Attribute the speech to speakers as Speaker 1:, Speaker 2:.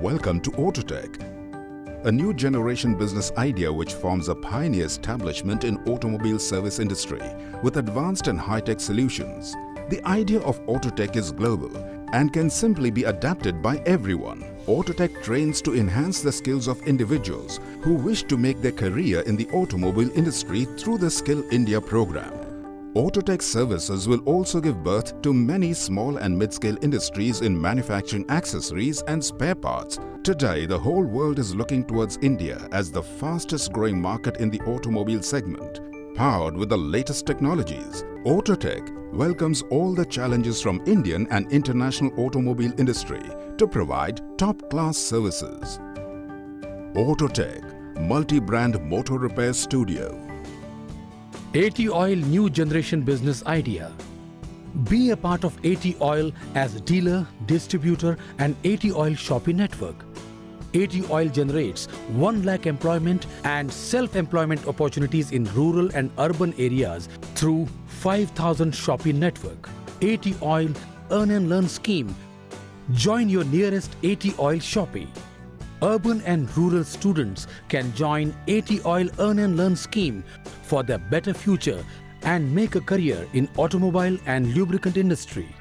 Speaker 1: Welcome to Autotech, a new generation business idea which forms a pioneer establishment in automobile service industry with advanced and high-tech solutions. The idea of Autotech is global and can simply be adapted by everyone. Autotech trains to enhance the skills of individuals who wish to make their career in the automobile industry through the Skill India program. Autotech services will also give birth to many small and mid-scale industries in manufacturing accessories and spare parts. Today, the whole world is looking towards India as the fastest growing market in the automobile segment. Powered with the latest technologies, Autotech welcomes all the challenges from Indian and international automobile industry to provide top-class services. Autotech Multi-Brand Motor Repair Studio.
Speaker 2: AT Oil New Generation Business Idea. Be a part of AT Oil as dealer, distributor and AT Oil shopping network. AT Oil generates 1 lakh employment and self-employment opportunities in rural and urban areas through 5,000 shopping network. AT Oil Earn and Learn scheme. Join your nearest AT Oil shopping. Urban and rural students can join AT Oil Earn and Learn scheme for their better future and make a career in automobile and lubricant industry.